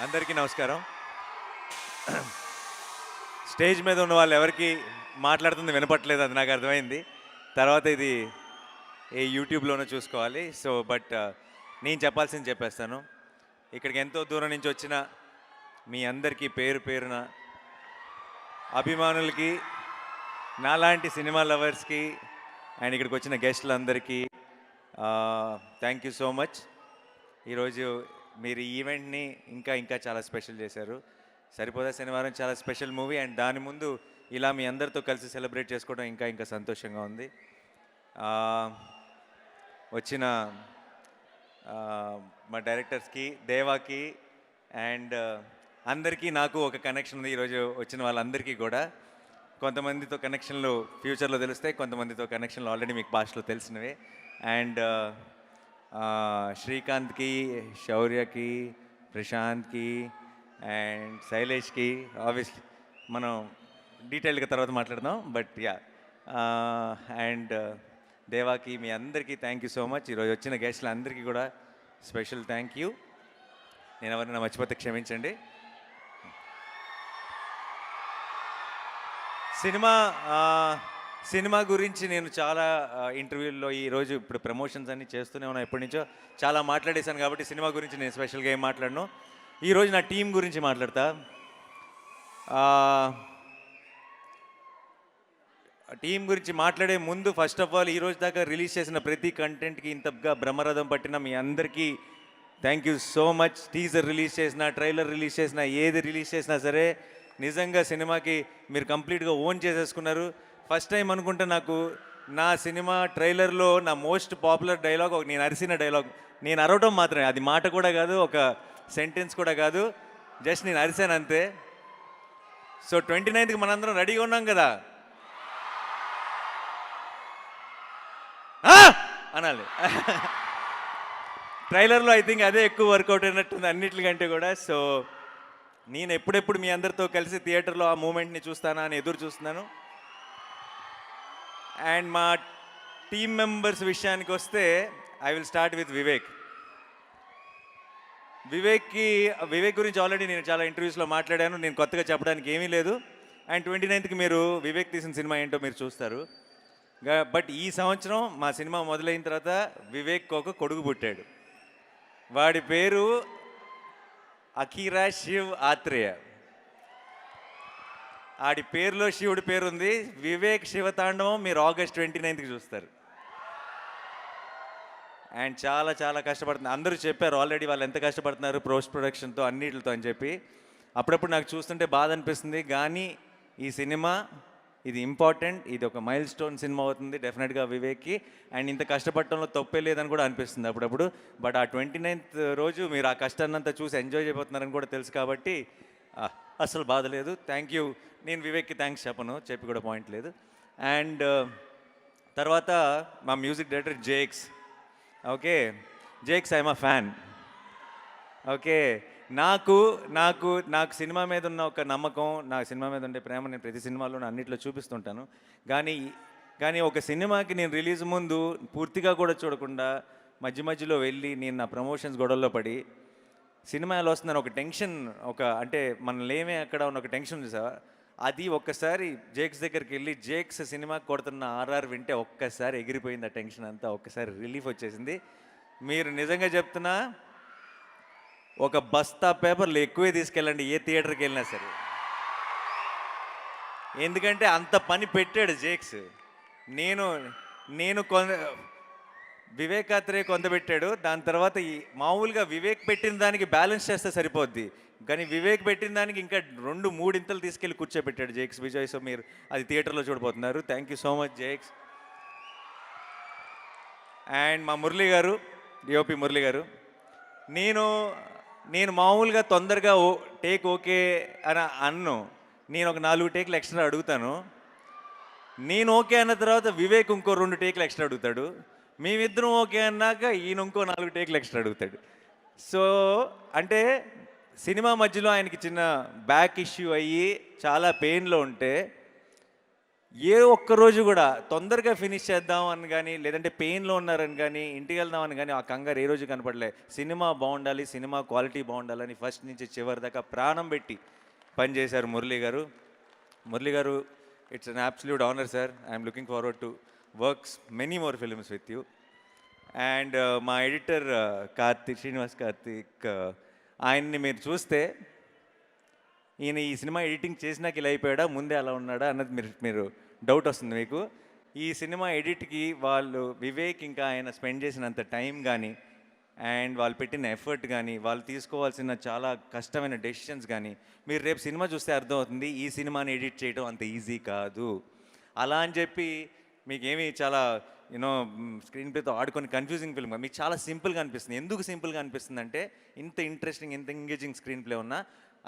అందరికీ నమస్కారం. స్టేజ్ మీద ఉన్న వాళ్ళు ఎవరికి మాట్లాడుతుంది వినపట్లేదు, అది నాకు అర్థమైంది. తర్వాత ఇది ఏ యూట్యూబ్లోనో చూసుకోవాలి. సో బట్ నేను చెప్పాల్సింది చెప్పేస్తాను. ఇక్కడికి ఎంతో దూరం నుంచి వచ్చిన మీ అందరికీ పేరు పేరున అభిమానులకి, నాలాంటి సినిమా లవర్స్కి అండ్ ఇక్కడికి వచ్చిన గెస్టులందరికీ థ్యాంక్ యూ సో మచ్. ఈరోజు మీరు ఈ ఈవెంట్ని ఇంకా ఇంకా చాలా స్పెషల్ చేశారు. సరిపోదా శనివారం చాలా స్పెషల్ మూవీ, అండ్ దాని ముందు ఇలా మీ అందరితో కలిసి సెలబ్రేట్ చేసుకోవడం ఇంకా ఇంకా సంతోషంగా ఉంది. వచ్చిన మా డైరెక్టర్స్కి, దేవాకి అండ్ అందరికీ నాకు ఒక కనెక్షన్ ఉంది. ఈరోజు వచ్చిన వాళ్ళందరికీ కూడా కొంతమందితో కనెక్షన్లు ఫ్యూచర్లో తెలుస్తాయి, కొంతమందితో కనెక్షన్లు ఆల్రెడీ మీకు పాస్ట్లో తెలిసినవే. అండ్ శ్రీకాంత్కి, శౌర్యకి, ప్రశాంత్కి అండ్ శైలేష్కి ఆబ్వియస్లీ మనం డీటెయిల్గా తర్వాత మాట్లాడదాం. బట్ యా, అండ్ దేవాకి, మీ అందరికీ థ్యాంక్ యూ సో మచ్. ఈరోజు వచ్చిన గెస్టులు అందరికీ కూడా స్పెషల్ థ్యాంక్ యూ. నేను ఎవరైనా మర్చిపోతే క్షమించండి. సినిమా గురించి నేను చాలా ఇంటర్వ్యూల్లో ఈరోజు ఇప్పుడు ప్రమోషన్స్ అన్నీ చేస్తూనే ఉన్నాను, ఎప్పటి నుంచో చాలా మాట్లాడేశాను. కాబట్టి సినిమా గురించి నేను స్పెషల్గా ఏం మాట్లాడను. ఈరోజు నా టీం గురించి మాట్లాడతా. టీం గురించి మాట్లాడే ముందు ఫస్ట్ ఆఫ్ ఆల్ ఈరోజు దాకా రిలీజ్ చేసిన ప్రతి కంటెంట్కి ఇంతగా బ్రహ్మరథం పట్టిన మీ అందరికీ thank you so much. Teaser release చేసిన, ట్రైలర్ రిలీజ్ చేసిన, ఏది రిలీజ్ చేసినా సరే నిజంగా సినిమాకి మీరు కంప్లీట్గా ఓన్ చేసేసుకున్నారు. ఫస్ట్ టైం అనుకుంటా నాకు నా సినిమా ట్రైలర్లో నా మోస్ట్ పాపులర్ డైలాగ్ ఒక నేను అరిసిన డైలాగ్. నేను అరవటం మాత్రమే, అది మాట కూడా కాదు, ఒక సెంటెన్స్ కూడా కాదు, జస్ట్ నేను అరిశాను అంతే. సో 29కి మనందరం రెడీగా ఉన్నాం కదా అనాలి. ట్రైలర్లో ఐ థింక్ అదే ఎక్కువ వర్కౌట్ అయినట్టుంది అన్నిటికంటే కూడా. సో నేను ఎప్పుడెప్పుడు మీ అందరితో కలిసి థియేటర్లో ఆ మూమెంట్ని చూస్తానా అని ఎదురు చూస్తున్నాను. అండ్ మా టీమ్ మెంబర్స్ విషయానికి వస్తే I will start with Vivek. Vivek గురించి ఆల్రెడీ నేను చాలా ఇంటర్వ్యూస్లో మాట్లాడాను, నేను కొత్తగా చెప్పడానికి ఏమీ లేదు. అండ్ 29కి మీరు వివేక్ తీసిన సినిమా ఏంటో మీరు చూస్తారు. బట్ ఈ సంవత్సరం మా సినిమా మొదలైన తర్వాత వివేక్ ఒక కొడుకు పుట్టాడు. వాడి పేరు అఖీరా శివ్ ఆత్రేయ. ఆడి పేరులో శివుడి పేరు ఉంది. వివేక్ శివతాండవం మీరు ఆగస్ట్ 29కి చూస్తారు. అండ్ చాలా చాలా కష్టపడుతుంది. అందరూ చెప్పారు ఆల్రెడీ వాళ్ళు ఎంత కష్టపడుతున్నారు పోస్ట్ ప్రొడక్షన్తో అన్నిటితో అని చెప్పి. అప్పుడప్పుడు నాకు చూస్తుంటే బాధ అనిపిస్తుంది, కానీ ఈ సినిమా ఇది ఇంపార్టెంట్, ఇది ఒక మైల్ స్టోన్ సినిమా అవుతుంది డెఫినెట్గా వివేక్కి. అండ్ ఇంత కష్టపడటంలో తప్పే లేదని కూడా అనిపిస్తుంది అప్పుడప్పుడు. బట్ ఆ 29th రోజు మీరు ఆ కష్టాన్నంతా చూసి ఎంజాయ్ చేయబోతున్నారని కూడా తెలుసు, కాబట్టి అసలు బాధ లేదు. Thank you. నేను వివేక్కి థ్యాంక్స్ చెప్పి కూడా పాయింట్ లేదు. అండ్ తర్వాత మా music director Jakes. Okay Jakes, I'm a fan. Okay, నాకు నాకు నాకు సినిమా మీద ఉన్న ఒక నమ్మకం, నా సినిమా మీద ఉండే ప్రేమ నేను ప్రతి సినిమాలో అన్నింటిలో చూపిస్తుంటాను. కానీ ఒక సినిమాకి నేను రిలీజ్ ముందు పూర్తిగా కూడా చూడకుండా మధ్య మధ్యలో వెళ్ళి నేను నా ప్రమోషన్స్ గొడవల్లో పడి సినిమా ఎలా వస్తుందని ఒక టెన్షన్, అంటే మనల్ని ఏమే అక్కడ ఉన్న ఒక టెన్షన్ ఉంది సార్, అది ఒక్కసారి జేక్స్ దగ్గరికి వెళ్ళి జేక్స్ సినిమాకి కొడుతున్న ఆర్ఆర్ వింటే ఒక్కసారి ఎగిరిపోయింది ఆ టెన్షన్ అంతా, ఒక్కసారి రిలీఫ్ వచ్చేసింది. మీరు నిజంగా చెప్తున్నా, ఒక బస్తా పేపర్లు ఎక్కువే తీసుకెళ్ళండి ఏ థియేటర్కి వెళ్ళినా సరే, ఎందుకంటే అంత పని పెట్టాడు జేక్స్. నేను వివేకాత్రే కొంత పెట్టాడు, దాని తర్వాత మామూలుగా వివేక్ పెట్టిన దానికి బ్యాలెన్స్ చేస్తే సరిపోద్ది, కానీ వివేక్ పెట్టిన దానికి ఇంకా 2-3 ఇంతలు తీసుకెళ్ళి కూర్చోబెట్టాడు జేక్స్ విజయ్. సో మీరు అది థియేటర్లో చూడబోతున్నారు. Thank you so much Jakes. And మా మురళి గారు, డిఓపి మురళి గారు, నేను మామూలుగా తొందరగా టేక్ ఓకే అని అన్ను, నేను ఒక 4 టేకులు ఎక్స్ట్రా అడుగుతాను. నేను ఓకే అన్న తర్వాత వివేక్ ఇంకో 2 టేకులు ఎక్స్ట్రా అడుగుతాడు. మేమిద్దరం ఓకే అన్నాక ఈయన ఇంకో 4 టేకులు ఎక్స్ట్రా అడుగుతాడు. సో అంటే సినిమా మధ్యలో ఆయనకి చిన్న బ్యాక్ ఇష్యూ అయ్యి చాలా పెయిన్లో ఉంటే ఏ ఒక్క రోజు కూడా తొందరగా ఫినిష్ చేద్దాం అని కానీ, లేదంటే పెయిన్‌లో ఉన్నారని కానీ, ఇంటికి వెళ్దామని కానీ ఆ కంగారు ఏ రోజు కనపడలే. సినిమా బావుండాలి, సినిమా క్వాలిటీ బావుండాలని ఫస్ట్ నుంచి చివరి దాకా ప్రాణం పెట్టి పనిచేశారు మురళీ గారు. మురళీ గారు, it's an absolute honour sir. I'm looking forward to works many more films with you. And మా ఎడిటర్ శ్రీనివాస్ కార్తీక్, ఆయన్ని మీరు చూస్తే ఈయన ఈ సినిమా ఎడిటింగ్ చేసినాక ఇలా అయిపోయాడా, ముందే అలా ఉన్నాడా అన్నది మీరు డౌట్ వస్తుంది మీకు. ఈ సినిమా ఎడిట్కి వాళ్ళు వివేక్ ఇంకా ఆయన స్పెండ్ చేసినంత టైం కానీ, అండ్ వాళ్ళు పెట్టిన ఎఫర్ట్ కానీ, వాళ్ళు తీసుకోవాల్సిన చాలా కష్టమైన డెసిషన్స్ కానీ, మీరు రేపు సినిమా చూస్తే అర్థమవుతుంది ఈ సినిమాని ఎడిట్ చేయడం అంత ఈజీ కాదు. అలా అని చెప్పి మీకేమి చాలా యూనో స్క్రీన్ ప్లేతో ఆడుకొని కన్ఫ్యూజింగ్ ఫిల్మ్ మీకు చాలా సింపుల్గా అనిపిస్తుంది. ఎందుకు సింపుల్గా అనిపిస్తుంది అంటే ఇంత ఇంట్రెస్టింగ్, ఇంత ఎంగేజింగ్ స్క్రీన్ ప్లే ఉన్నా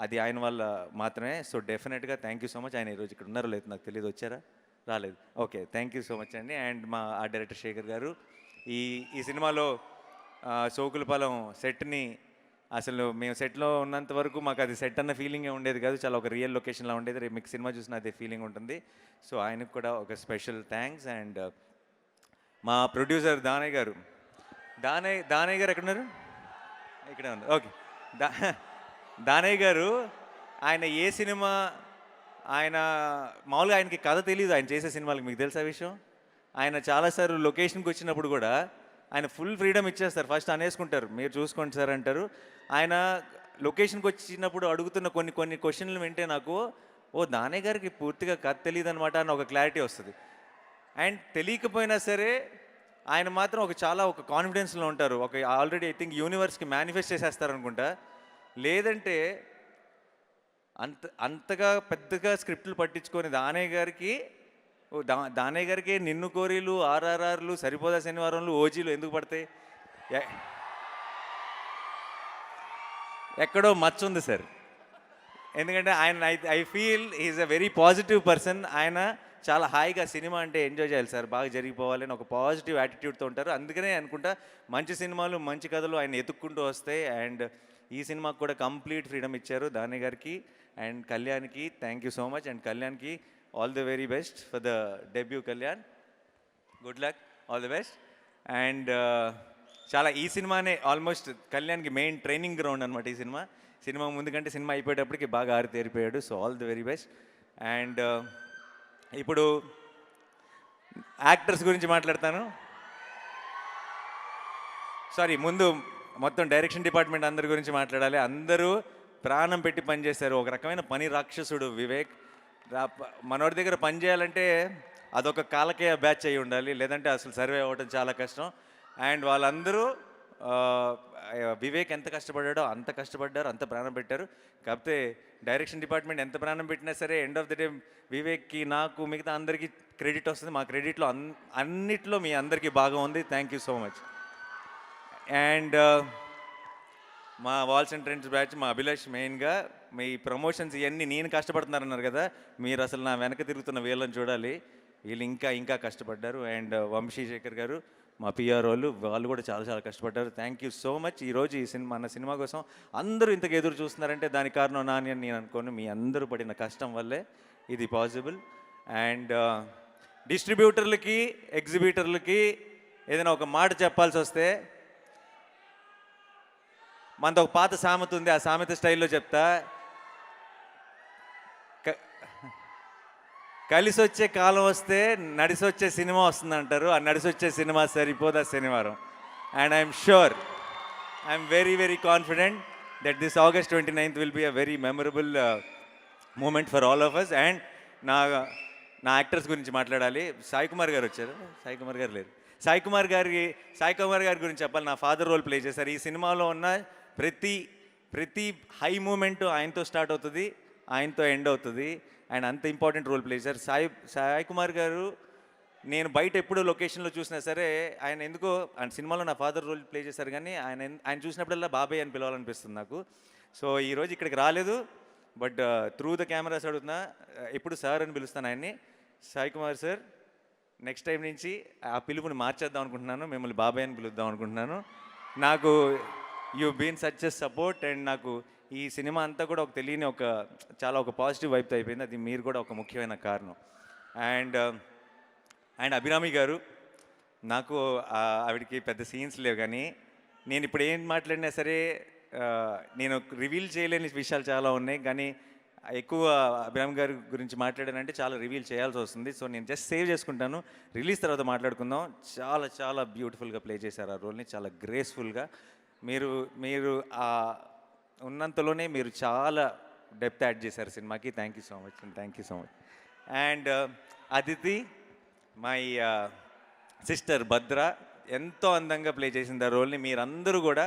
అది ఆయన వల్ల మాత్రమే. సో డెఫినెట్గా థ్యాంక్ యూ సో మచ్. ఆయన ఈరోజు ఇక్కడ ఉన్నారో లేదు నాకు తెలియదు, వచ్చారా? రాలేదు. Okay, thank you so much అండి. అండ్ మా ఆర్ట్ డైరెక్టర్ శేఖర్ గారు ఈ ఈ సినిమాలో సోకులపాలెం సెట్ని అసలు మేము సెట్లో ఉన్నంత వరకు మాకు అది సెట్ అన్న ఫీలింగే ఉండేది కాదు, చాలా ఒక రియల్ లొకేషన్లో ఉండేది. రేపు మీకు సినిమా చూసిన అదే ఫీలింగ్ ఉంటుంది. సో ఆయనకు కూడా ఒక స్పెషల్ థ్యాంక్స్. అండ్ మా ప్రొడ్యూసర్ దానయ్య గారు, దానయ్య గారు ఎక్కడున్నారు? ఇక్కడే ఉన్నారు. ఓకే, దానయ్య గారు, ఆయన ఏ సినిమా ఆయన మామూలుగా ఆయనకి కథ తెలియదు ఆయన చేసే సినిమాలకు, మీకు తెలుసా విషయం? ఆయన చాలాసార్లు లొకేషన్కి వచ్చినప్పుడు కూడా ఆయన ఫుల్ ఫ్రీడమ్ ఇచ్చేస్తారు. ఫస్ట్ అనేసుకుంటారు, మీరు చూసుకోండి సార్ అంటారు. ఆయన లొకేషన్కి వచ్చినప్పుడు అడుగుతున్న కొన్ని క్వశ్చన్లు వింటే నాకు దానయ్య గారికి పూర్తిగా కథ తెలియదు అనమాట అని ఒక క్లారిటీ వస్తుంది. అండ్ తెలియకపోయినా సరే ఆయన మాత్రం ఒక కాన్ఫిడెన్స్లో ఉంటారు. ఆల్రెడీ ఐ థింక్ యూనివర్స్కి మేనిఫెస్ట్ చేసేస్తారు అనుకుంటా. లేదంటే అంతగా పెద్దగా స్క్రిప్ట్లు పట్టించుకొని దానయ్య గారికి నిన్ను కోరీలు, ఆర్ఆర్ఆర్లు, సరిపోదా శనివారంలు, ఓజీలు ఎందుకు పడతాయి? ఎక్కడో మచ్చ ఉంది సార్. ఎందుకంటే ఆయన I feel is a very positive person. ఆయన చాలా హాయిగా సినిమా అంటే ఎంజాయ్ చేయాలి సార్, బాగా జరిగిపోవాలని ఒక పాజిటివ్ యాటిట్యూడ్తో ఉంటారు. అందుకనే అనుకుంటా మంచి సినిమాలు, మంచి కథలు ఆయన ఎత్తుక్కుంటూ వస్తాయి. అండ్ ఈ సినిమాకు కూడా కంప్లీట్ ఫ్రీడమ్ ఇచ్చారు దానయ్య గారికి. అండ్ కళ్యాణ్కి thank you so much. And కళ్యాణ్కి all the very best for the debut. Kalyan, good luck, all the best. And చాలా ఈ సినిమానే ఆల్మోస్ట్ కళ్యాణ్కి మెయిన్ ట్రైనింగ్ గ్రౌండ్ అనమాట. ఈ సినిమా ముందు కంటే సినిమా అయిపోయేటప్పటికి బాగా ఆరితేరిపోయాడు. So all the very best. And ఇప్పుడు యాక్టర్స్ గురించి మాట్లాడతాను. సారీ, ముందు మొత్తం డైరెక్షన్ డిపార్ట్మెంట్ అందరి గురించి మాట్లాడాలి. అందరూ ప్రాణం పెట్టి పనిచేశారు. ఒక రకమైన పని రాక్షసుడు వివేక్. మనోడి దగ్గర పని చేయాలంటే అదొక కాలకేయ బ్యాచ్ అయి ఉండాలి, లేదంటే అసలు సర్వే అవ్వడం చాలా కష్టం. అండ్ వాళ్ళందరూ వివేక్ ఎంత కష్టపడ్డాడో అంత కష్టపడ్డారు, అంత ప్రాణం పెట్టారు. కాకపోతే డైరెక్షన్ డిపార్ట్మెంట్ ఎంత ప్రాణం పెట్టినా సరే ఎండ్ ఆఫ్ ది డే వివేక్కి, నాకు, మిగతా అందరికీ క్రెడిట్ వస్తుంది. మా క్రెడిట్లో అన్నిట్లో మీ అందరికీ బాగా ఉంది. Thank you so much. And మా వాల్స్ అండ్ ట్రెండ్స్ బ్యాచ్, మా అభిలాష్ మెయిన్గా మీ ప్రమోషన్స్ ఇవన్నీ నేను కష్టపడుతున్నారన్నారు కదా, మీరు అసలు నా వెనక తిరుగుతున్న వీళ్ళని చూడాలి. వీళ్ళు ఇంకా కష్టపడ్డారు. అండ్ వంశీశేఖర్ గారు, మా పిఆర్ వాళ్ళు కూడా చాలా కష్టపడ్డారు. Thank you so much. ఈరోజు మన సినిమా కోసం అందరూ ఇంతకు ఎదురు చూస్తున్నారంటే దానికి కారణం నాని అని నేను అనుకోను. మీ అందరూ పడిన కష్టం వల్లే ఇది పాసిబుల్. అండ్ డిస్ట్రిబ్యూటర్లకి, ఎగ్జిబిటర్లకి ఏదైనా ఒక మాట చెప్పాల్సి వస్తే, మనతో ఒక పాత సామెత ఉంది, ఆ సామెత స్టైల్లో చెప్తా. కలిసి వచ్చే కాలం వస్తే నడిసి వచ్చే సినిమా వస్తుంది అంటారు. ఆ నడిసి వచ్చే cinema Saripodhaa Sanivaaram. And I'm sure, I'm very confident that this August 29th will be a very memorable moment for all of us. And నా యాక్టర్స్ గురించి మాట్లాడాలి. సాయి కుమార్ గారు వచ్చారు. సాయి కుమార్ గారు లేరు. సాయి కుమార్ గారి గురించి చెప్పాలి. నా ఫాదర్ రోల్ ప్లే చేశారు. ఈ సినిమాలో ఉన్న ప్రతి హై మూమెంట్ ఆయనతో స్టార్ట్ అవుతుంది, ఆయనతో ఎండ్ అవుతుంది. ఆయన అంత ఇంపార్టెంట్ రోల్ ప్లే చేశారు. సాయి కుమార్ గారు నేను బయట ఎప్పుడు లొకేషన్లో చూసినా సరే ఆయన ఎందుకో ఆయన సినిమాలో నా ఫాదర్ రోల్ ప్లే చేశారు, కానీ ఆయన చూసినప్పుడల్లా బాబాయ్ అని పిలవాలనిపిస్తుంది నాకు. సో ఈరోజు ఇక్కడికి రాలేదు, బట్ త్రూ ద కెమెరాస్ అడుగుతున్నా, ఎప్పుడు సార్ అని పిలుస్తాను ఆయన్ని. Sai Kumar sir, next time నుంచి ఆ పిలుపుని మార్చేద్దాం అనుకుంటున్నాను, మిమ్మల్ని బాబాయ్ అని పిలుద్దాం అనుకుంటున్నాను. నాకు you been such a support. And నాకు ఈ సినిమా అంతా కూడా ఒక తెలియని చాలా పాజిటివ్ వైపుతో అయిపోయింది. అది మీరు కూడా ఒక ముఖ్యమైన కారణం. అండ్ అండ్ అభిరామి గారు, నాకు ఆవిడకి పెద్ద సీన్స్ లేవు, కానీ నేను ఇప్పుడు ఏం మాట్లాడినా సరే నేను రివీల్ చేయలేని విషయాలు చాలా ఉన్నాయి, కానీ ఎక్కువ అభిరామ్ గారి గురించి మాట్లాడానంటే చాలా రివీల్ చేయాల్సి వస్తుంది. సో నేను జస్ట్ సేవ్ చేసుకుంటాను, రిలీజ్ తర్వాత మాట్లాడుకుందాం. చాలా చాలా బ్యూటిఫుల్గా ప్లే చేశారు ఆ రోల్ని, చాలా గ్రేస్ఫుల్గా. మీరు మీరు ఉన్నంతలోనే మీరు చాలా డెప్త్ యాడ్ చేశారు సినిమాకి. Thank you so much, thank you so much. And Aditi, my sister Bhadra, ఎంతో అందంగా ప్లే చేసింది ఆ రోల్ని. మీరందరూ కూడా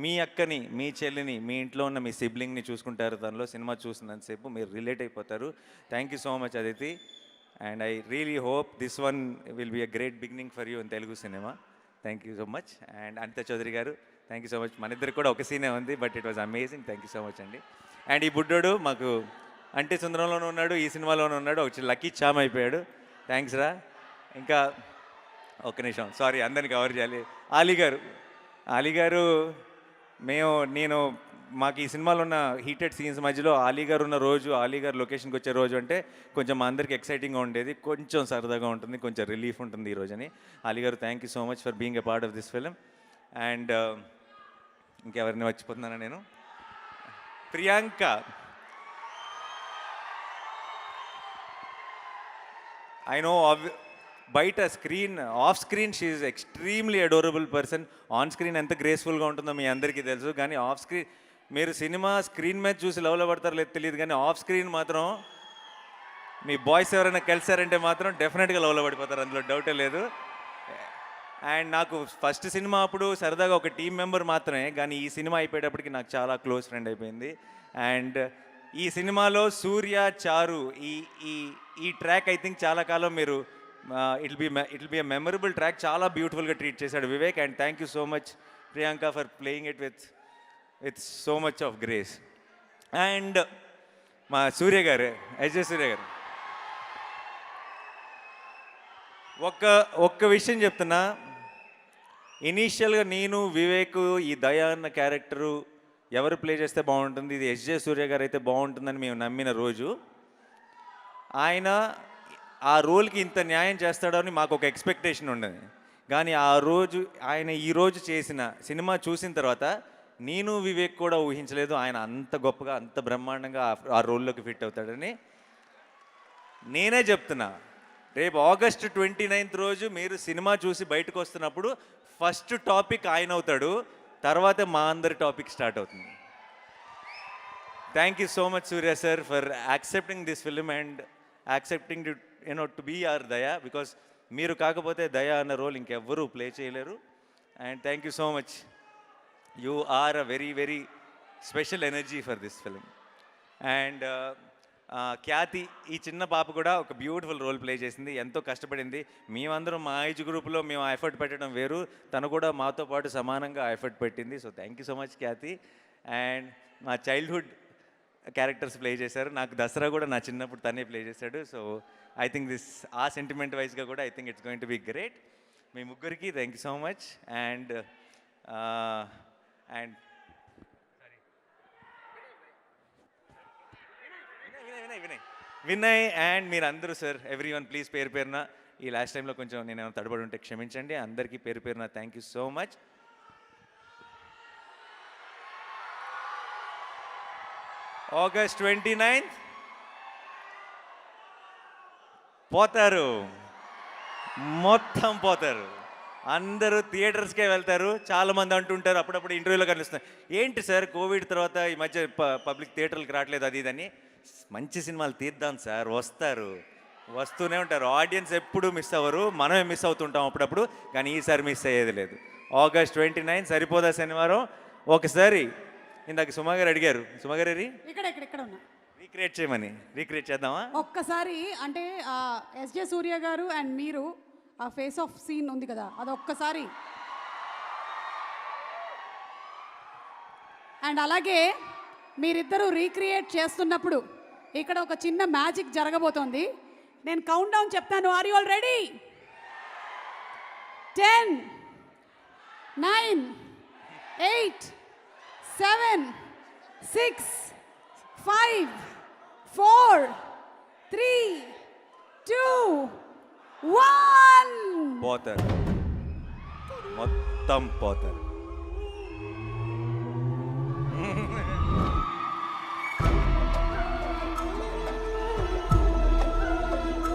మీ అక్కని, మీ చెల్లిని, మీ ఇంట్లో ఉన్న మీ సిబ్లింగ్ని చూసుకుంటారు తనలో. సినిమా చూసినంతసేపు మీరు రిలేట్ అయిపోతారు. Thank you so much Aditi. And I really hope this one will be a great beginning for you in Telugu cinema. Thank you so much. And Anitha Chowdary garu, thank you so much. మన ఇద్దరు కూడా ఒక సీనే ఉంది, but it was amazing. Thank you so much అండి. And ఈ బుడ్డోడు మాకు అంటే సుందరంలోనూ ఉన్నాడు, ఈ సినిమాలోనూ ఉన్నాడు, ఒక లక్కీ చామ్ అయిపోయాడు. థ్యాంక్స్ రా. ఇంకా ఒక్క నిమిషం, సారీ అందరిని కవర్ చేయాలి. ఆలీ గారు నేను మాకు ఈ సినిమాలో ఉన్న హీటెడ్ సీన్స్ మధ్యలో ఆలీ గారు ఉన్న రోజు, ఆలీ గారు లొకేషన్కి వచ్చే రోజు అంటే కొంచెం మా అందరికి ఎక్సైటింగ్గా ఉండేది, కొంచెం సరదాగా ఉంటుంది, కొంచెం రిలీఫ్ ఉంటుంది ఈ రోజని. ఆలీ గారు, thank you so much for being a part of this film. And ఇంకెవరిని మర్చిపోతున్నానా నేను? ప్రియాంక, ఐ నో బయట screen, off screen she is extremely adorable person. On screen ఎంత గ్రేస్ఫుల్గా ఉంటుందో మీ అందరికీ తెలుసు, కానీ ఆఫ్ స్క్రీన్ మీరు సినిమా స్క్రీన్ మీద చూసి లవ్లో పడతారో లేదు తెలియదు, కానీ ఆఫ్ స్క్రీన్ మాత్రం మీ బాయ్స్ ఎవరైనా కలిసారంటే మాత్రం డెఫినెట్గా లవ్లో పడిపోతారు, అందులో డౌటే లేదు. అండ్ నాకు ఫస్ట్ సినిమా అప్పుడు సరదాగా ఒక టీం మెంబర్ మాత్రమే, కానీ ఈ సినిమా అయిపోయేటప్పటికి నాకు చాలా క్లోజ్ ఫ్రెండ్ అయిపోయింది. అండ్ ఈ సినిమాలో సూర్య, చారు, ఈ ఈ ఈ ట్రాక్ ఐ థింక్ చాలా కాలం మీరు it will be a memorable track. చాలా బ్యూటిఫుల్గా ట్రీట్ చేశాడు Vivek. And thank you so much Priyanka for playing it with so much of grace. And మా సూర్య గారు, ఎస్జే సూర్య గారు, ఒక్క విషయం చెప్తున్నా. ఇనీషియల్గా నేను, వివేక్, ఈ దయా అన్న క్యారెక్టరు ఎవరు ప్లే చేస్తే బాగుంటుంది, ఇది ఎస్జే సూర్య గారు అయితే బాగుంటుందని మేము నమ్మిన రోజు, ఆయన ఆ రోల్కి ఇంత న్యాయం చేస్తాడని మాకు ఒక ఎక్స్పెక్టేషన్ ఉండేది. కానీ ఆ రోజు ఆయన ఈరోజు చేసిన సినిమా చూసిన తర్వాత నేను, వివేక్ కూడా ఊహించలేదు ఆయన అంత గొప్పగా, అంత బ్రహ్మాండంగా ఆ రోల్లోకి ఫిట్ అవుతాడని. నేనే చెప్తున్నా, రేపు August 29 రోజు మీరు సినిమా చూసి బయటకు వస్తున్నప్పుడు ఫస్ట్ టాపిక్ ఆయన అవుతాడు, తర్వాత మా అందరి టాపిక్ స్టార్ట్ అవుతుంది. Thank you so much Surya sir for accepting this film and accepting to be our Daya, because మీరు కాకపోతే దయా అన్న రోల్ ఇంకెవ్వరూ ప్లే చేయలేరు. And thank you so much, you are a very very special energy for this film. And Khyathi, ఈ చిన్న పాప కూడా ఒక బ్యూటిఫుల్ రోల్ ప్లే చేసింది, ఎంతో కష్టపడింది. మేమందరం మా ఏజ్ గ్రూప్లో మేము ఎఫర్ట్ పెట్టడం వేరు, తను కూడా మాతో పాటు సమానంగా ఎఫర్ట్ పెట్టింది. So thank you so much Khyathi. And మా చైల్డ్హుడ్ క్యారెక్టర్స్ ప్లే చేశారు, నాకు దసరా కూడా నా చిన్నప్పుడు తనే ప్లే చేశాడు. సో ఐ థింక్ ఆ సెంటిమెంట్ వైజ్గా కూడా I think it's going to be great. మీ ముగ్గురికి thank you so much. And and Vinay and మీరందరూ సార్, ఎవ్రీ వన్ ప్లీజ్ పేరు పేరున, ఈ లాస్ట్ టైంలో కొంచెం నేను తడబడి ఉంటే క్షమించండి. అందరికీ పేరు పేరున thank you so much. August 29 పోతారు, మొత్తం పోతారు, అందరూ థియేటర్స్కే వెళ్తారు. చాలామంది అంటుంటారు, అప్పుడప్పుడు ఇంటర్వ్యూలో కనిపిస్తున్నారు, ఏంటి సార్ కోవిడ్ తర్వాత ఈ మధ్య పబ్లిక్ థియేటర్లకు రావట్లేదు అది ఇదని. మంచి సినిమాలు తీద్దాం సార్, వస్తూనే ఉంటారు. ఆడియన్స్ ఎప్పుడు మిస్ అవ్వరు, మనమే మిస్ అవుతుంటాం అప్పుడప్పుడు, కానీ ఈసారి మిస్ అయ్యేది లేదు. August 29 సరిపోదా శనివారం? ఒకసారి ఇందాక సుమా గారు అడిగారు, సుమా గారు ఇక్కడ ఉన్నా రీక్రియేట్ చేయమని, రీక్రియేట్ చేద్దామా ఒక్కసారి? అంటే ఎస్జే సూర్య గారు అండ్ మీరు ఆ ఫేస్ ఆఫ్ సీన్ ఉంది కదా, అది ఒక్కసారి. అండ్ అలాగే మీరిద్దరూ రీక్రియేట్ చేస్తున్నప్పుడు ఇక్కడ ఒక చిన్న మ్యాజిక్ జరగబోతోంది. నేను కౌంట్ డౌన్ చెప్తాను, ఆర్ యు ఆల్ రెడీ? 10, 9, 8, 7, 6, 5, 4, 3, 2 1 పోతారు, మొత్తం పోతారు.